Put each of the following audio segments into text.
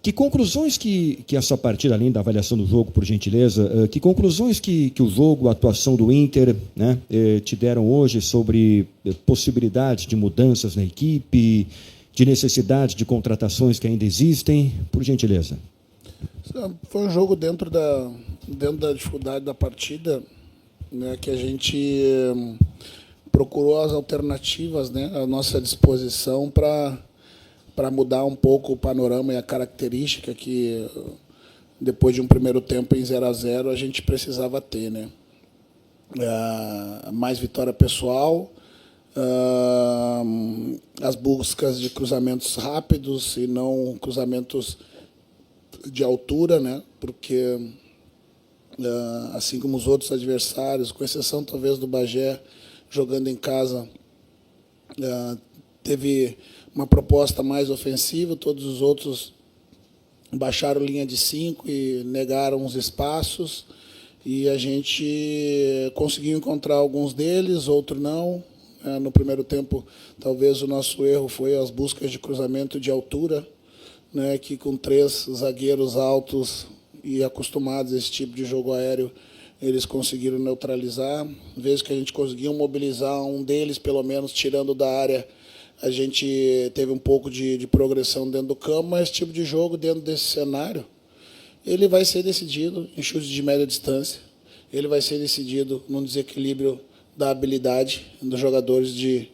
Que conclusões que essa partida, além da avaliação do jogo, por gentileza, que conclusões que o jogo, a atuação do Inter, né, te deram hoje sobre possibilidades de mudanças na equipe, de necessidade de contratações que ainda existem? Por gentileza. Foi um jogo dentro da dificuldade da partida, né, que a gente procurou as alternativas, né, à nossa disposição para mudar um pouco o panorama e a característica que, depois de um primeiro tempo em 0-0, a gente precisava ter, né? Mais vitória pessoal, as buscas de cruzamentos rápidos e não cruzamentos de altura, né? Porque, assim como os outros adversários, com exceção talvez do Bagé, jogando em casa, teve uma proposta mais ofensiva, todos os outros baixaram linha de 5 e negaram os espaços, e a gente conseguiu encontrar alguns deles, outros não. No primeiro tempo, talvez o nosso erro foi as buscas de cruzamento de altura, né, que com 3 zagueiros altos e acostumados a esse tipo de jogo aéreo, eles conseguiram neutralizar. Vezes que a gente conseguiu mobilizar um deles, pelo menos, tirando da área, a gente teve um pouco de progressão dentro do campo, mas esse tipo de jogo, dentro desse cenário, ele vai ser decidido em chute de média distância, ele vai ser decidido no desequilíbrio da habilidade dos jogadores de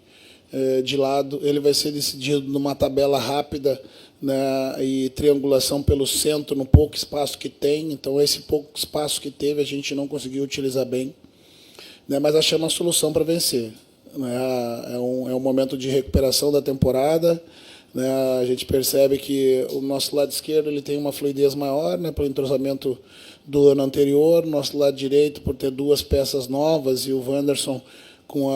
lado, ele vai ser decidido numa tabela rápida, né, e triangulação pelo centro, no pouco espaço que tem. Então, esse pouco espaço que teve, a gente não conseguiu utilizar bem, né, mas achamos uma solução para vencer. É um momento de recuperação da temporada, né? A gente percebe que o nosso lado esquerdo ele tem uma fluidez maior, né, pelo entrosamento do ano anterior, nosso lado direito por ter 2 peças novas, e o Wanderson com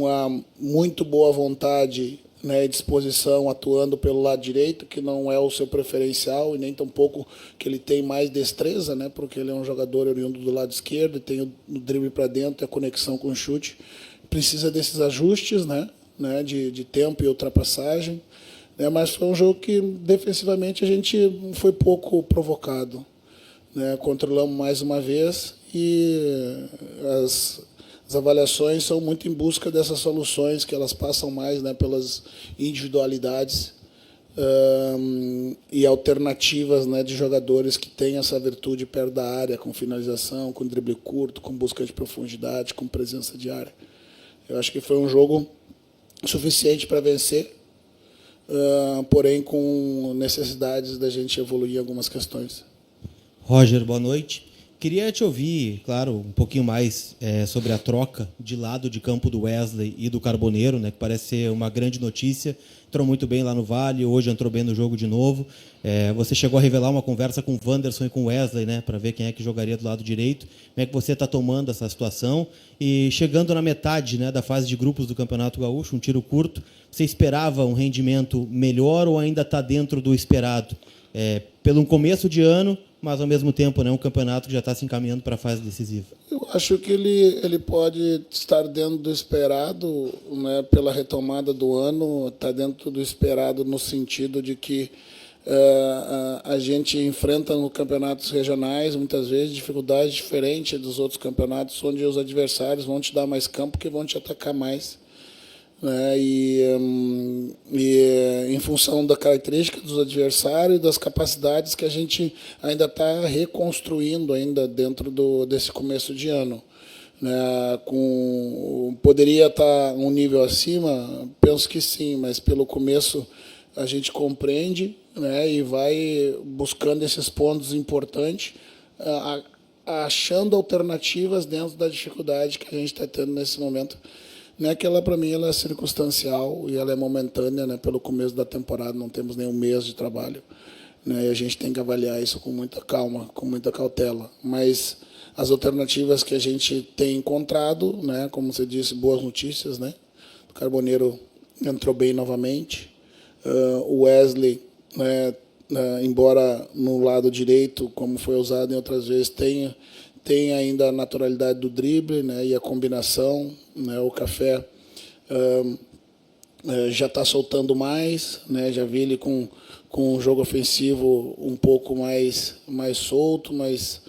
a muito boa vontade, né, e disposição, atuando pelo lado direito, que não é o seu preferencial, e nem tampouco que ele tem mais destreza, né, porque ele é um jogador oriundo do lado esquerdo, e tem o drible para dentro, a conexão com o chute. Precisa desses ajustes, né, de tempo e ultrapassagem, né, mas foi um jogo que, defensivamente, a gente foi pouco provocado, né, controlamos mais uma vez, e as avaliações são muito em busca dessas soluções, que elas passam mais, né, pelas individualidades e alternativas, né, de jogadores que têm essa virtude perto da área, com finalização, com drible curto, com busca de profundidade, com presença de área. Eu acho que foi um jogo suficiente para vencer, porém com necessidades da gente evoluir em algumas questões. Roger, boa noite. Queria te ouvir, claro, um pouquinho mais sobre a troca de lado de campo do Wesley e do Carboneiro, né, que parece ser uma grande notícia. Entrou muito bem lá no Vale, hoje entrou bem no jogo de novo. Você chegou a revelar uma conversa com o Wanderson e com o Wesley, né, para ver quem é que jogaria do lado direito. Como é que você está tomando essa situação? E chegando na metade, né, da fase de grupos do Campeonato Gaúcho, um tiro curto, você esperava um rendimento melhor ou ainda está dentro do esperado? Pelo começo de ano, mas, ao mesmo tempo, né, um campeonato que já está se encaminhando para a fase decisiva. Eu acho que ele pode estar dentro do esperado, né, pela retomada do ano, está dentro do esperado no sentido de que a gente enfrenta nos campeonatos regionais, muitas vezes, dificuldades diferentes dos outros campeonatos, onde os adversários vão te dar mais campo, que vão te atacar mais, né, e em função da característica dos adversários e das capacidades que a gente ainda está reconstruindo ainda dentro desse começo de ano, né, poderia estar um nível acima, penso que sim, mas pelo começo a gente compreende, né, e vai buscando esses pontos importantes, achando alternativas dentro da dificuldade que a gente está tendo nesse momento. Né, que ela, para mim, ela é circunstancial e ela é momentânea, né, pelo começo da temporada, não temos nem um mês de trabalho, né, e a gente tem que avaliar isso com muita calma, com muita cautela. Mas as alternativas que a gente tem encontrado, né, como você disse, boas notícias, né, o Carboneiro entrou bem novamente, o Wesley, né, embora no lado direito, como foi usado em outras vezes, tem ainda a naturalidade do drible, né, e a combinação, né, o Café já está soltando mais, né, já vi ele com com um jogo ofensivo um pouco mais solto, mas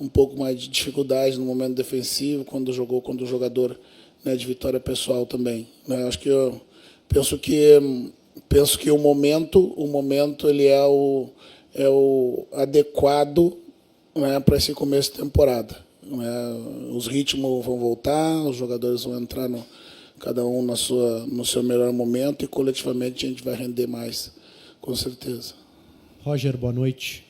um pouco mais de dificuldade no momento defensivo, quando jogou contra o jogador, né, de vitória pessoal também. Né? Acho que eu penso que o momento ele é o adequado, né, para esse começo de temporada. Né? Os ritmos vão voltar, os jogadores vão entrar cada um no seu melhor momento, e coletivamente a gente vai render mais, com certeza. Roger, boa noite.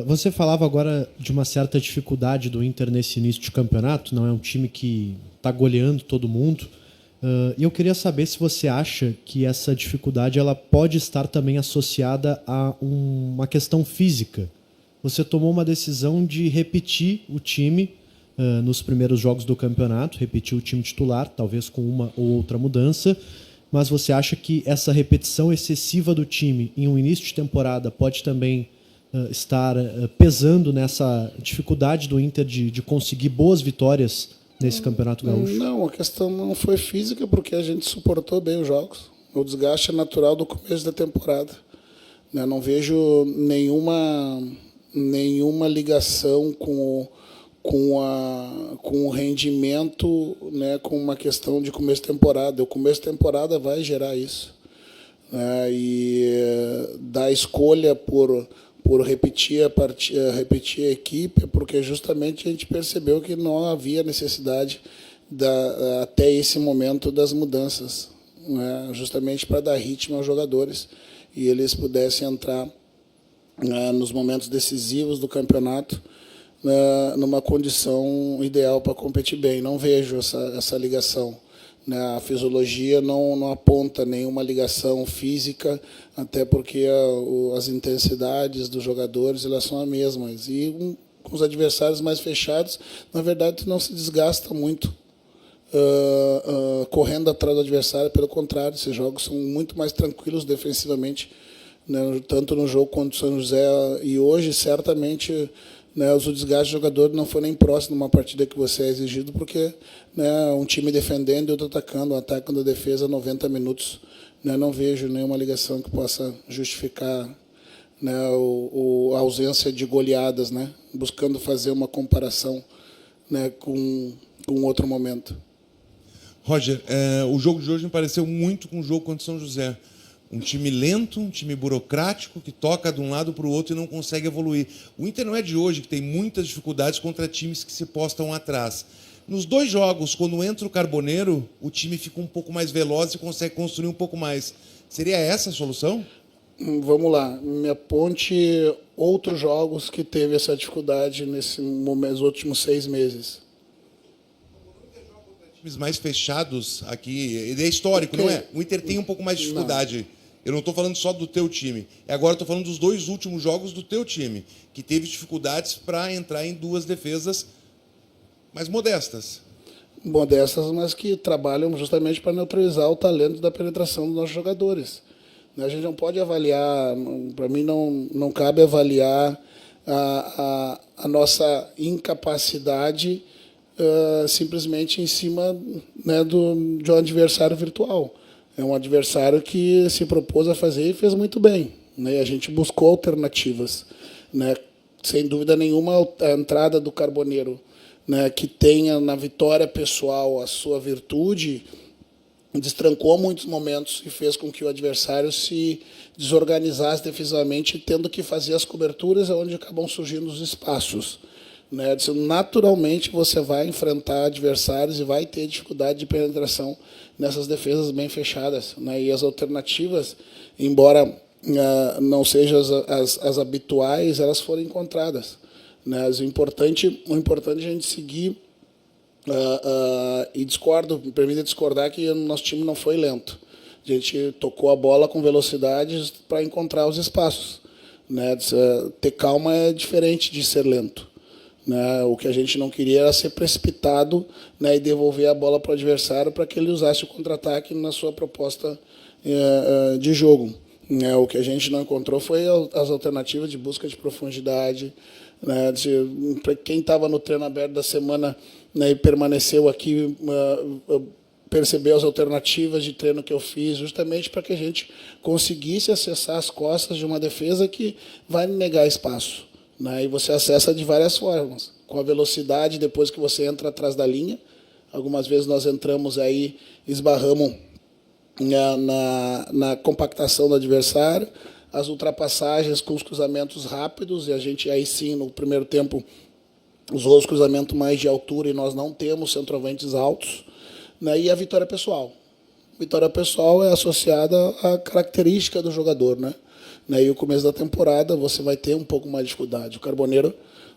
Você falava agora de uma certa dificuldade do Inter nesse início de campeonato, não é um time que está goleando todo mundo, e eu queria saber se você acha que essa dificuldade ela pode estar também associada a uma questão física. Você tomou uma decisão de repetir o time nos primeiros jogos do campeonato, repetir o time titular, talvez com uma ou outra mudança, mas você acha que essa repetição excessiva do time em um início de temporada pode também estar pesando nessa dificuldade do Inter de conseguir boas vitórias nesse Campeonato Gaúcho? Não, a questão não foi física, porque a gente suportou bem os jogos. O desgaste é natural do começo da temporada. Não vejo nenhuma ligação com o rendimento, né, com uma questão de começo de temporada. O começo de temporada vai gerar isso. Né, e da escolha por repetir a equipe, porque justamente a gente percebeu que não havia necessidade até esse momento das mudanças, né, justamente para dar ritmo aos jogadores e eles pudessem entrar nos momentos decisivos do campeonato numa condição ideal para competir bem. Não vejo essa ligação. A fisiologia não aponta nenhuma ligação física, até porque as intensidades dos jogadores elas são as mesmas. E com os adversários mais fechados, na verdade, tu não se desgasta muito correndo atrás do adversário. Pelo contrário, esses jogos são muito mais tranquilos defensivamente, né, tanto no jogo contra o São José. E hoje, certamente, né, o desgaste do jogador não foi nem próximo de uma partida que você é exigido, porque, né, um time defendendo e outro atacando, um ataque da defesa 90 minutos. Né, não vejo nenhuma ligação que possa justificar, né, a ausência de goleadas, né, buscando fazer uma comparação, né, com outro momento. Roger, o jogo de hoje me pareceu muito com o jogo contra o São José. Um time lento, um time burocrático, que toca de um lado para o outro e não consegue evoluir. O Inter não é de hoje, que tem muitas dificuldades contra times que se postam atrás. Nos dois jogos, quando entra o Carboneiro, o time fica um pouco mais veloz e consegue construir um pouco mais. Seria essa a solução? Vamos lá. Me aponte outros jogos que teve essa dificuldade nos últimos 6 meses. Times mais fechados aqui, ele é histórico, não é? O Inter tem um pouco mais de dificuldade. Não. Eu não estou falando só do teu time. Agora estou falando dos 2 últimos jogos do teu time, que teve dificuldades para entrar em 2 defesas mais modestas. Modestas, mas que trabalham justamente para neutralizar o talento da penetração dos nossos jogadores. A gente não pode avaliar, para mim não cabe avaliar a nossa incapacidade simplesmente em cima, né, de um adversário virtual. É um adversário que se propôs a fazer e fez muito bem. Né? A gente buscou alternativas. Né? Sem dúvida nenhuma, a entrada do Carboneiro, né, que tenha na vitória pessoal a sua virtude, destrancou muitos momentos e fez com que o adversário se desorganizasse defensivamente, tendo que fazer as coberturas onde acabam surgindo os espaços. Né? Naturalmente, você vai enfrentar adversários e vai ter dificuldade de penetração nessas defesas bem fechadas. Né? E as alternativas, embora não sejam as habituais, elas foram encontradas. Né? O importante é a gente seguir, e me permita discordar que o nosso time não foi lento. A gente tocou a bola com velocidade para encontrar os espaços. Né? Ter calma é diferente de ser lento. Né? O que a gente não queria era ser precipitado, né, e devolver a bola para o adversário para que ele usasse o contra-ataque na sua proposta de jogo. Né? O que a gente não encontrou foi as alternativas de busca de profundidade. Né? Para quem estava no treino aberto da semana, né, e permaneceu aqui, perceber as alternativas de treino que eu fiz, justamente para que a gente conseguisse acessar as costas de uma defesa que vai negar espaço, né? E você acessa de várias formas, com a velocidade depois que você entra atrás da linha. Algumas vezes nós entramos aí, esbarramos na compactação do adversário, as ultrapassagens com os cruzamentos rápidos, e a gente aí sim, no primeiro tempo, usou os cruzamentos mais de altura e nós não temos centroavantes altos, né? E a vitória pessoal. Vitória pessoal é associada à característica do jogador, né? E o começo da temporada você vai ter um pouco mais de dificuldade.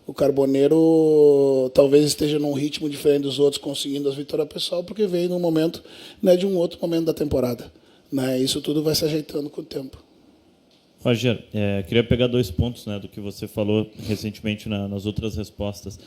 O Carboneiro talvez esteja num ritmo diferente dos outros, conseguindo as vitórias pessoal, porque veio num momento, né, de um outro momento da temporada, né? Isso tudo vai se ajeitando com o tempo. Roger, queria pegar 2 pontos, né, do que você falou recentemente nas outras respostas.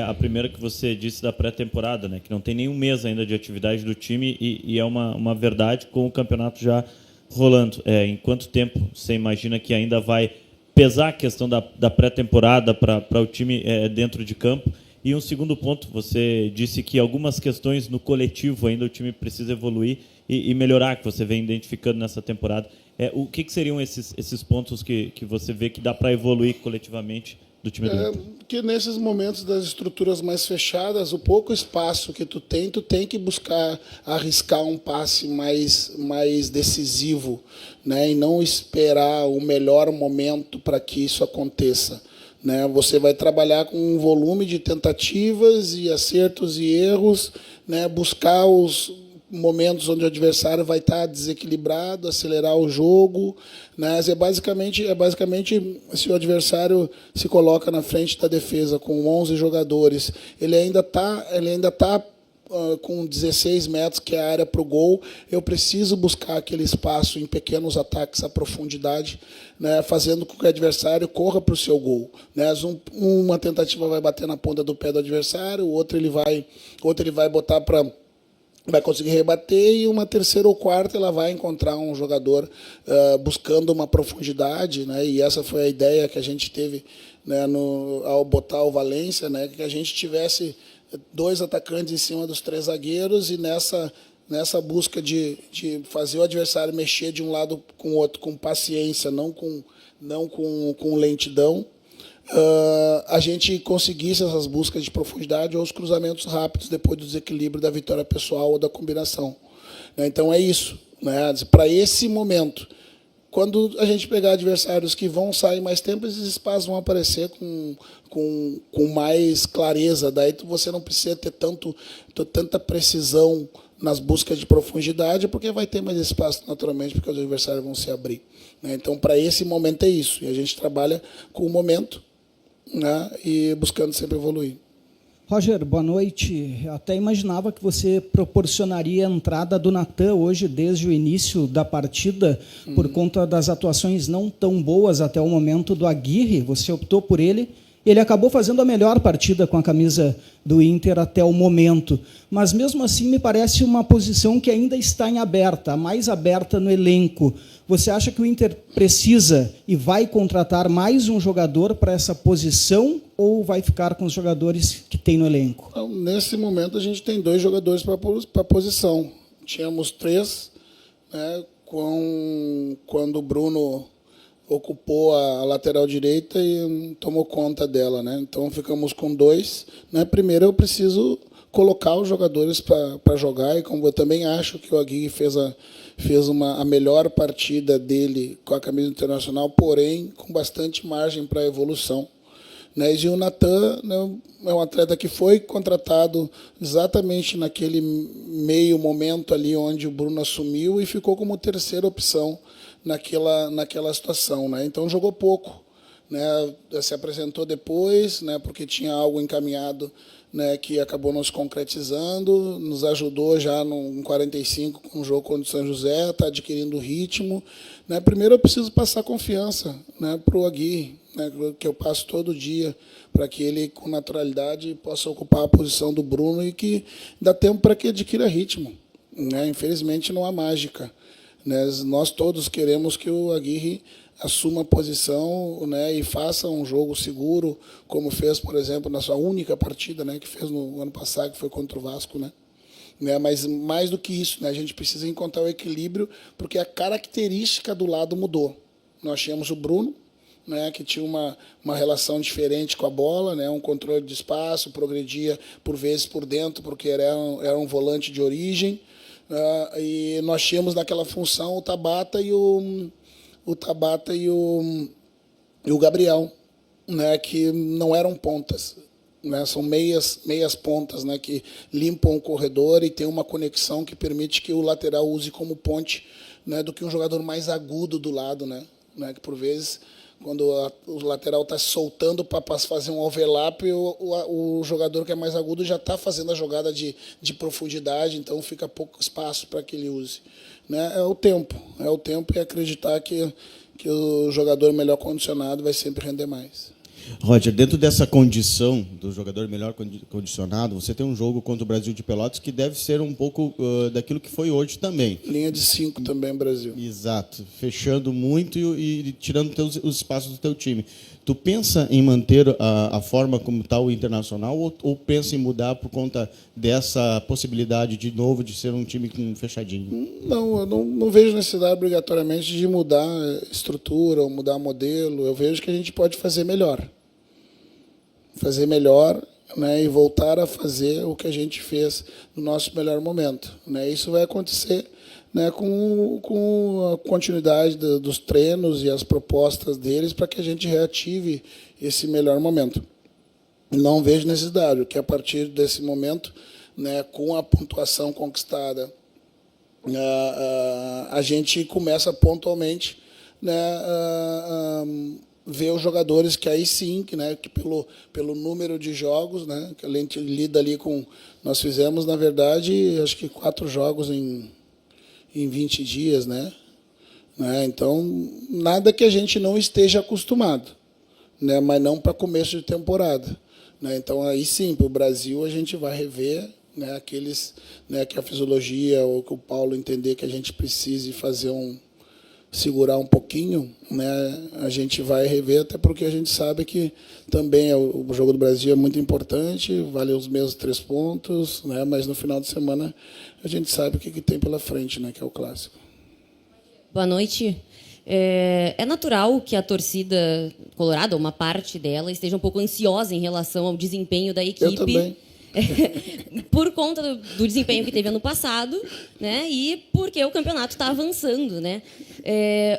A primeira que você disse da pré-temporada, né, que não tem nenhum mês ainda de atividade do time e é uma verdade com o campeonato já rolando. Em quanto tempo você imagina que ainda vai pesar a questão da pré-temporada para o time dentro de campo? E um segundo ponto, você disse que algumas questões no coletivo ainda o time precisa evoluir e melhorar, que você vem identificando nessa temporada. O que seriam esses pontos que você vê que dá para evoluir coletivamente do time do Inter? Que nesses momentos das estruturas mais fechadas, o pouco espaço que tu tem que buscar arriscar um passe mais decisivo, né? E não esperar o melhor momento para que isso aconteça, né? Você vai trabalhar com um volume de tentativas e acertos e erros, né? Buscar os momentos onde o adversário vai estar desequilibrado, acelerar o jogo, né? É basicamente se o adversário se coloca na frente da defesa com 11 jogadores, ele ainda tá com 16 metros, que é a área para o gol, eu preciso buscar aquele espaço em pequenos ataques à profundidade, né, fazendo com que o adversário corra para o seu gol, né? Uma tentativa vai bater na ponta do pé do adversário, o outro ele vai botar para vai conseguir rebater, e uma terceira ou quarta ela vai encontrar um jogador buscando uma profundidade, né? E essa foi a ideia que a gente teve, né, ao botar o Valência, né, que a gente tivesse 2 atacantes em cima dos 3 zagueiros, e nessa busca de fazer o adversário mexer de um lado com o outro com paciência, não com lentidão, a gente conseguisse essas buscas de profundidade ou os cruzamentos rápidos depois do desequilíbrio da vitória pessoal ou da combinação, né? Então é isso, né? Para esse momento, quando a gente pegar adversários que vão sair mais tempo, esses espaços vão aparecer com mais clareza. Daí você não precisa ter tanta precisão nas buscas de profundidade, porque vai ter mais espaço naturalmente, porque os adversários vão se abrir, né? Então, para esse momento é isso. E a gente trabalha com o momento, né, e buscando sempre evoluir. Roger, boa noite. Eu até imaginava que você proporcionaria a entrada do Natan hoje, desde o início da partida, por conta das atuações não tão boas até o momento do Aguirre. Você optou por ele. Ele acabou fazendo a melhor partida com a camisa do Inter até o momento. Mas, mesmo assim, me parece uma posição que ainda está em aberta, a mais aberta no elenco. Você acha que o Inter precisa e vai contratar mais um jogador para essa posição, ou vai ficar com os jogadores que tem no elenco? Então, nesse momento, a gente tem 2 jogadores para a posição. Tínhamos 3, né, quando o Bruno ocupou a lateral direita e tomou conta dela, né? Então ficamos com 2, né? Primeiro eu preciso colocar os jogadores para jogar, e como eu também acho que o Aguirre fez a melhor partida dele com a camisa internacional, porém com bastante margem para evolução, né? E o Natan, né, é um atleta que foi contratado exatamente naquele meio momento ali onde o Bruno assumiu e ficou como terceira opção naquela situação, né? Então jogou pouco, né? Se apresentou depois, né, porque tinha algo encaminhado, né, que acabou não se concretizando, nos ajudou já no 45 com o jogo contra o São José, está adquirindo ritmo, né? Primeiro eu preciso passar confiança, né, para o Aguirre, né, que eu passo todo dia, para que ele com naturalidade possa ocupar a posição do Bruno e que dá tempo para que adquira ritmo, né? Infelizmente não há mágica, né? Nós todos queremos que o Aguirre assuma a posição, né, e faça um jogo seguro, como fez, por exemplo, na sua única partida, né, que fez no ano passado, que foi contra o Vasco, né? né? Mas mais do que isso, né? A gente precisa encontrar o equilíbrio, porque a característica do lado mudou. Nós tínhamos o Bruno, né, que tinha uma relação diferente com a bola, né, um controle de espaço, progredia por vezes por dentro, porque era um volante de origem, e nós tínhamos naquela função o Tabata e o Gabriel, né, que não eram pontas, né, são meias pontas, né, que limpam o corredor e tem uma conexão que permite que o lateral use como ponte, né, do que um jogador mais agudo do lado, né, que por vezes quando o lateral está soltando para fazer um overlap, o jogador que é mais agudo já está fazendo a jogada de profundidade, então fica pouco espaço para que ele use, né? É o tempo e acreditar que o jogador melhor condicionado vai sempre render mais. Roger, dentro dessa condição do jogador melhor condicionado, você tem um jogo contra o Brasil de Pelotas que deve ser um pouco daquilo que foi hoje também. Linha de 5 também, Brasil. Exato, fechando muito e tirando os espaços do teu time. Tu pensa em manter a forma como está o Internacional ou pensa em mudar por conta dessa possibilidade de novo de ser um time fechadinho? Não, eu não vejo necessidade obrigatoriamente de mudar estrutura ou mudar modelo. Eu vejo que a gente pode fazer melhor. Né, e voltar a fazer o que a gente fez no nosso melhor momento, né? Isso vai acontecer, né, com a continuidade dos treinos e as propostas deles para que a gente reative esse melhor momento. Não vejo necessidade, que a partir desse momento, né, com a pontuação conquistada, a gente começa pontualmente, né, ver os jogadores que aí sim, né, que pelo número de jogos, né, que a gente lida ali com... Nós fizemos, na verdade, acho que 4 jogos em 20 dias, né? Então, nada que a gente não esteja acostumado, né, mas não para começo de temporada, né? Então, aí sim, para o Brasil, a gente vai rever, né, aqueles, né, que a fisiologia ou que o Paulo entender que a gente precise fazer segurar um pouquinho, né, a gente vai rever, até porque a gente sabe que também o jogo do Brasil é muito importante, vale os mesmos 3 pontos, né, mas no final de semana a gente sabe o que tem pela frente, né, que é o clássico. Boa noite. É natural que a torcida colorada, uma parte dela, esteja um pouco ansiosa em relação ao desempenho da equipe. Eu também. Por conta do desempenho que teve ano passado, né, e porque o campeonato está avançando, né?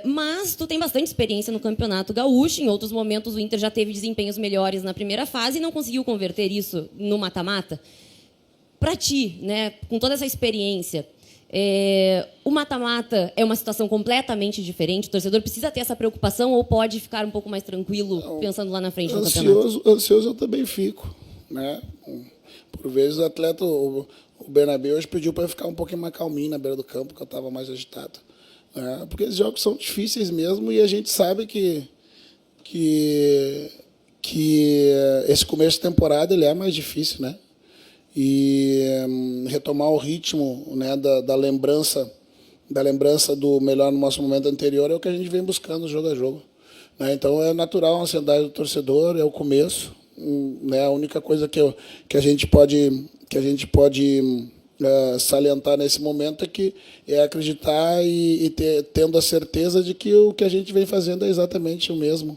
Mas tu tem bastante experiência no Campeonato Gaúcho. Em outros momentos o Inter já teve desempenhos melhores na primeira fase e não conseguiu converter isso no mata-mata. Para ti, né, com toda essa experiência, o mata-mata é uma situação completamente diferente? O torcedor precisa ter essa preocupação ou pode ficar um pouco mais tranquilo pensando lá na frente no campeonato? Ansioso eu também fico, né? Por vezes o atleta, o Bernabéu, hoje pediu para eu ficar um pouquinho mais calminho na beira do campo, que eu estava mais agitado. Né? Porque os jogos são difíceis mesmo e a gente sabe que esse começo de temporada ele é mais difícil, né? E retomar o ritmo, né, da lembrança do melhor no nosso momento anterior é o que a gente vem buscando jogo a jogo. Né? Então é natural a ansiedade do torcedor, é o começo. Né, a única coisa que a gente pode salientar nesse momento é acreditar e tendo a certeza de que o que a gente vem fazendo é exatamente o mesmo,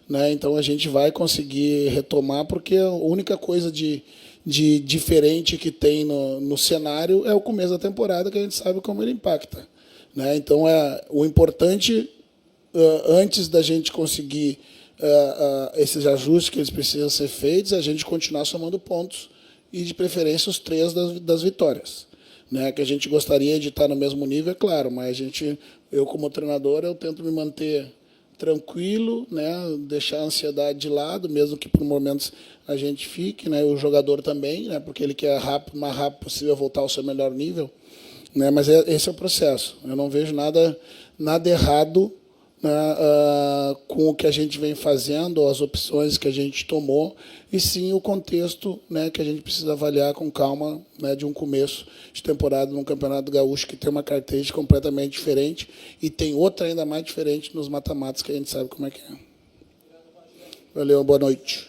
né? Então a gente vai conseguir retomar, porque a única coisa de diferente que tem no cenário é o começo da temporada, que a gente sabe como ele impacta, né? Então o importante, antes da gente conseguir esses ajustes que eles precisam ser feitos, a gente continuar somando pontos e, de preferência, os 3 das vitórias. Né? Que a gente gostaria de estar no mesmo nível, é claro, mas eu como treinador, eu tento me manter tranquilo, né? Deixar a ansiedade de lado, mesmo que por momentos a gente fique, né? O jogador também, né? Porque ele quer o mais rápido possível voltar ao seu melhor nível. Né? Mas esse é o processo. Eu não vejo nada errado, né, com o que a gente vem fazendo, as opções que a gente tomou, e sim o contexto, né, que a gente precisa avaliar com calma, né, de um começo de temporada num Campeonato Gaúcho que tem uma característica completamente diferente e tem outra ainda mais diferente nos mata-matas, que a gente sabe como é que é. Valeu, boa noite.